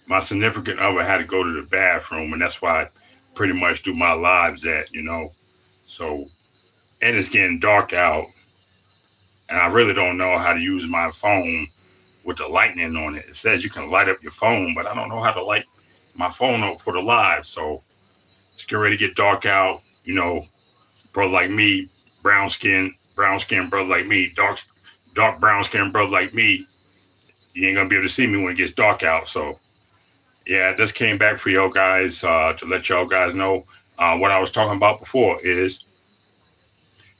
my significant other had to go to the bathroom, and that's why I pretty much do my lives at. So, and it's getting dark out, and I really don't know how to use my phone with the lightning on it. It says you can light up your phone, but I don't know how to light my phone up for the live. So it's getting ready to get dark out. Brother like me, brown skin brother like me, dark brown skin brother like me, you ain't gonna be able to see me when it gets dark out. So yeah, I just came back for y'all guys to let y'all guys know what I was talking about before is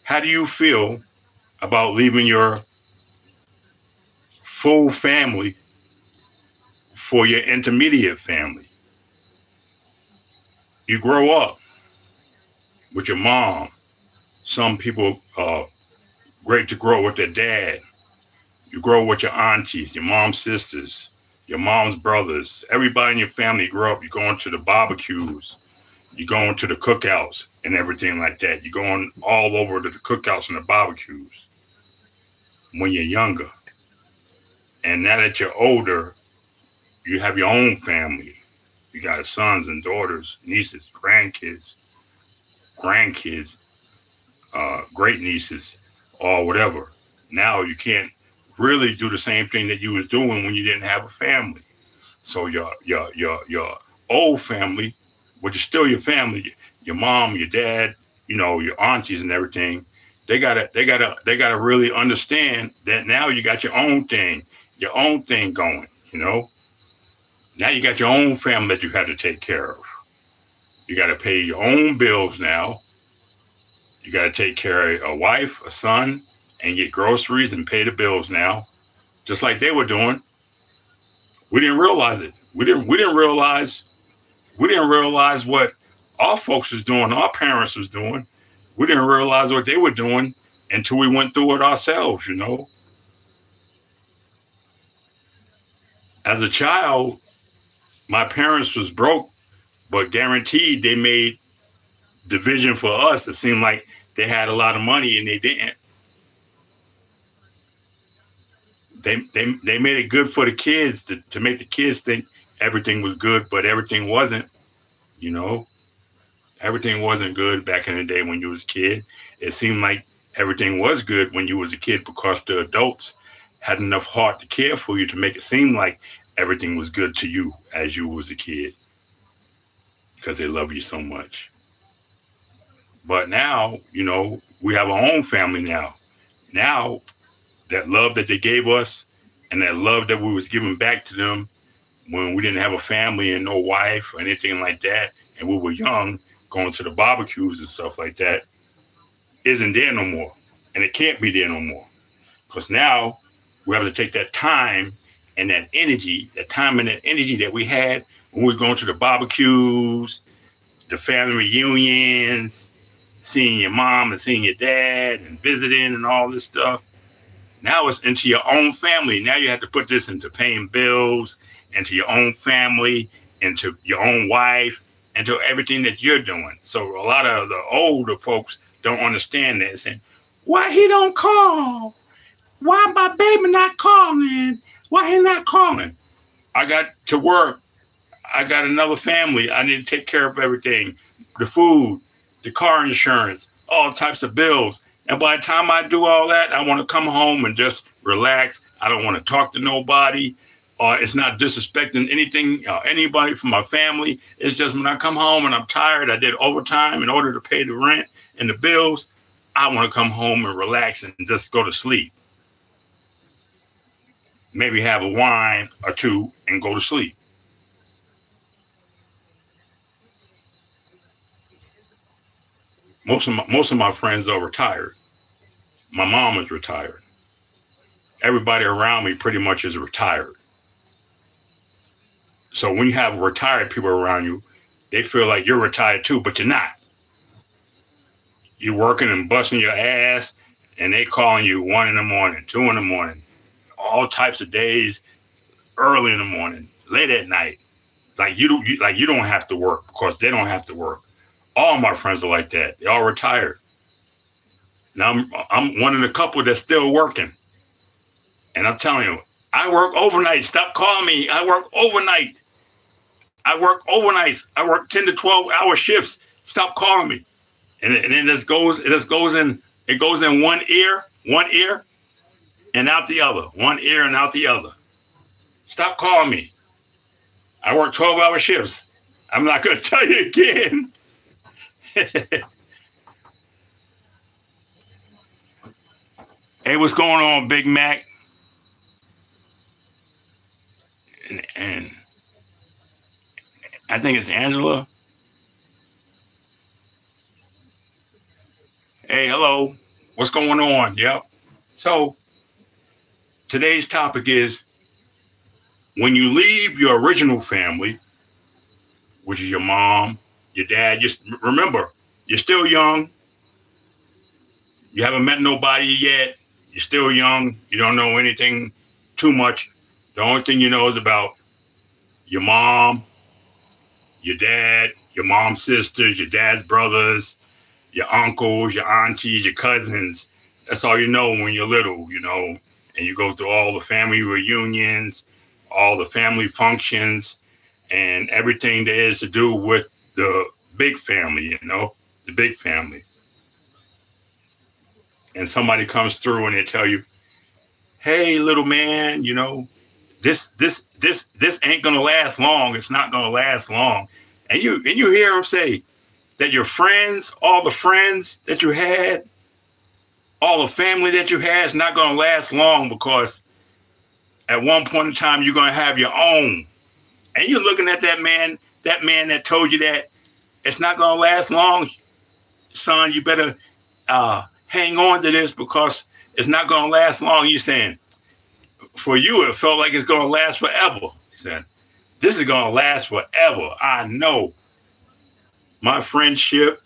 how do you feel about leaving your full family for your intermediate family? You grow up with your mom. Some people great to grow with their dad. You grow with your aunties, your mom's sisters, your mom's brothers. Everybody in your family grow up. You're going to the barbecues. You're going to the cookouts and everything like that. You're going all over to the cookouts and the barbecues when you're younger. And now that you're older, you have your own family. You got sons and daughters, nieces, grandkids, great nieces, or whatever. Now you can't really do the same thing that you was doing when you didn't have a family. So your old family, which is still your family, your mom, your dad, your aunties and everything, they gotta really understand that now you got your own thing going. Now you got your own family that you have to take care of. You got to pay your own bills now. You got to take care of a wife, a son, and get groceries and pay the bills now, just like they were doing. We didn't realize it. We didn't realize what our folks was doing, our parents was doing. We didn't realize what they were doing until we went through it ourselves. As a child, my parents was broke, but guaranteed they made division for us. It seemed like they had a lot of money and they didn't. They made it good for the kids to make the kids think everything was good, but everything wasn't. You know, everything wasn't good back in the day when you was a kid. It seemed like everything was good when you was a kid because the adults had enough heart to care for you to make it seem like everything was good to you as you was a kid because they love you so much. But now, we have our own family now. Now that love that they gave us and that love that we was giving back to them when we didn't have a family and no wife or anything like that, and we were young, going to the barbecues and stuff like that, isn't there no more. And it can't be there no more. Because now we have to take that time and that time and that energy that we had when we were going to the barbecues, the family reunions, seeing your mom and seeing your dad and visiting and all this stuff. Now it's into your own family. Now you have to put this into paying bills, into your own family, into your own wife, into everything that you're doing. So a lot of the older folks don't understand this. And why he don't call? Why my baby not calling? Why he not calling? I got to work. I got another family. I need to take care of everything. The food, the car insurance, all types of bills. And by the time I do all that, I want to come home and just relax. I don't want to talk to nobody. It's not disrespecting anything, anybody from my family. It's just when I come home and I'm tired, I did overtime in order to pay the rent and the bills. I want to come home and relax and just go to sleep. Maybe have a wine or two and go to sleep. Most of my friends are retired. My mom is retired. Everybody around me pretty much is retired. So when you have retired people around you, they feel like you're retired too, but you're not. You're working and busting your ass, and they calling you 1 in the morning, 2 in the morning, all types of days, early in the morning, late at night. Like you don't have to work because they don't have to work. All my friends are like that. They all retired. Now I'm one of the couple that's still working, and I'm telling you, I work overnight. Stop calling me. I work overnight. I work overnights. I work 10 to 12-hour shifts. Stop calling me. And then it goes in one ear, and out the other. One ear and out the other. Stop calling me. I work 12-hour shifts. I'm not going to tell you again. Hey, what's going on, Big Mac? And I think it's Angela. Hey, hello. What's going on? Yep. So today's topic is when you leave your original family, which is your mom, your dad, just remember, you're still young. You haven't met nobody yet. You're still young. You don't know anything too much. The only thing you know is about your mom, your dad, your mom's sisters, your dad's brothers, your uncles, your aunties, your cousins. That's all you know when you're little, and you go through all the family reunions, all the family functions, and everything there is to do with the big family, the big family. And somebody comes through and they tell you, hey, little man, this ain't gonna last long. It's not gonna last long. And you hear them say that your friends, all the friends that you had, all the family that you had is not gonna last long because at one point in time you're gonna have your own. And you're looking at that man that told you that it's not gonna last long, son. You better hang on to this because it's not gonna last long. You're saying, for you, it felt like it's gonna last forever. He said, this is gonna last forever. I know. My friendship,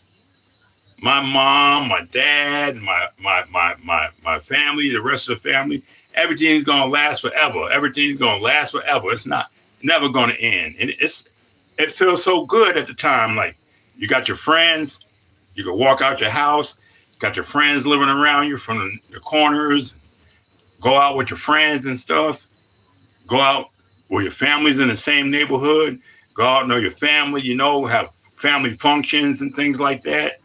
my mom, my dad, my family, the rest of the family, everything's gonna last forever. Everything's gonna last forever. It's never gonna end. And it feels so good at the time. Like you got your friends, you can walk out your house, got your friends living around you from the corners, go out with your friends and stuff, go out with your families in the same neighborhood, go out and know your family, have family functions and things like that,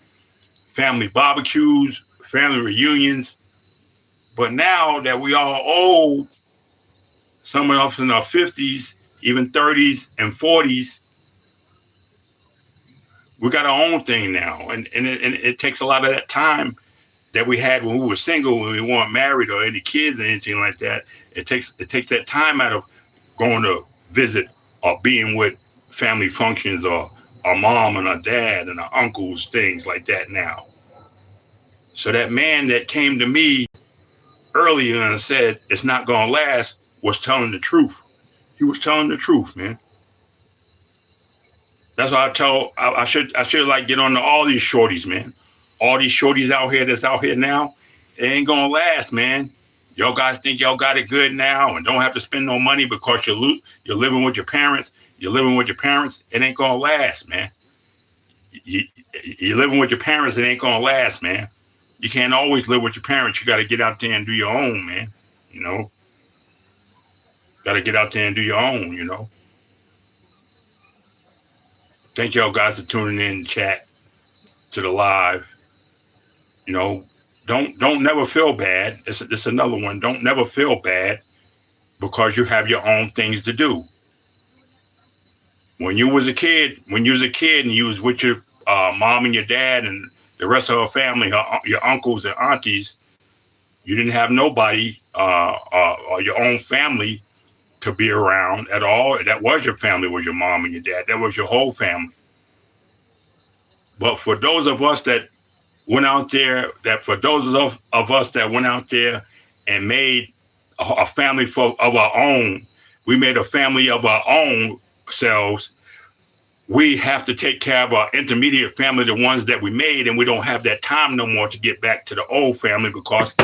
family barbecues, family reunions. But now that we all old, some of us in our 50s, even 30s and 40s, we got our own thing now. And it takes a lot of that time that we had when we were single, when we weren't married or any kids or anything like that. It takes that time out of going to visit or being with family functions or our mom and our dad and our uncles, things like that now. So that man that came to me earlier and said it's not gonna last was telling the truth. He was telling the truth, man. That's why I should like get on to all these shorties, man. All these shorties out here that's out here now, it ain't gonna last, man. Y'all guys think y'all got it good now and don't have to spend no money because you're living with your parents. You're living with your parents. It ain't gonna last, man. You're living with your parents. It ain't gonna last, man. You can't always live with your parents. You got to get out there and do your own, man. Got to get out there and do your own. Thank y'all guys for tuning in, chat to the live. Don't never feel bad. It's another one. Don't never feel bad because you have your own things to do. When you was a kid and you was with your mom and your dad and the rest of her family, your uncles and aunties, you didn't have nobody or your own family to be around at all. That was your family, was your mom and your dad. That was your whole family. But for those of us that went out there, and made a family of our own, we made a family of our own selves. We have to take care of our intermediate family, the ones that we made, and we don't have that time no more to get back to the old family because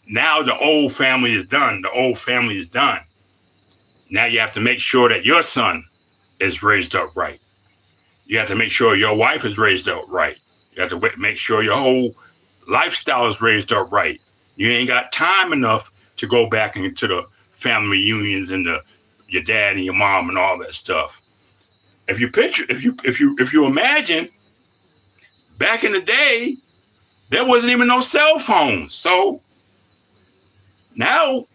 now the old family is done. The old family is done. Now you have to make sure that your son is raised up right. You have to make sure your wife is raised up right. You have to make sure your whole lifestyle is raised up right. You ain't got time enough to go back into the family reunions and the your dad and your mom and all that stuff. If you imagine, back in the day, there wasn't even no cell phones. So now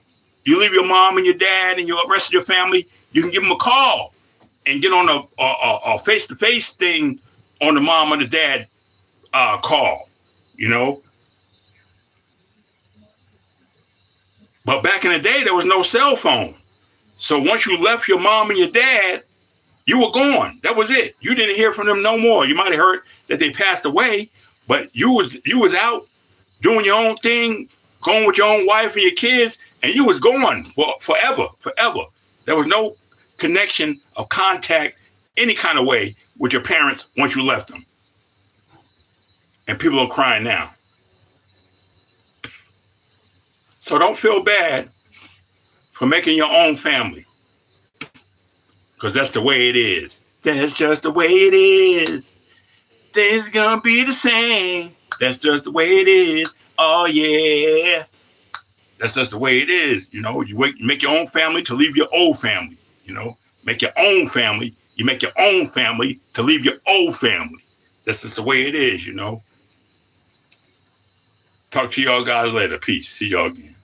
you leave your mom and your dad and your rest of your family, you can give them a call and get on a face-to-face thing on the mom and the dad call, you know. But back in the day, there was no cell phone. So once you left your mom and your dad, you were gone. That was it. You didn't hear from them no more. You might have heard that they passed away, but you was out doing your own thing, going with your own wife and your kids, and you was gone forever. There was no connection of contact any kind of way with your parents once you left them. And people are crying now. So don't feel bad for making your own family. Because that's the way it is. That's just the way it is. Things gonna be the same. That's just the way it is. Oh yeah. That's just the way it is. You know, you make your own family to leave your old family. You know, make your own family. You make your own family to leave your old family. That's just the way it is, you know. Talk to y'all guys later. Peace. See y'all again.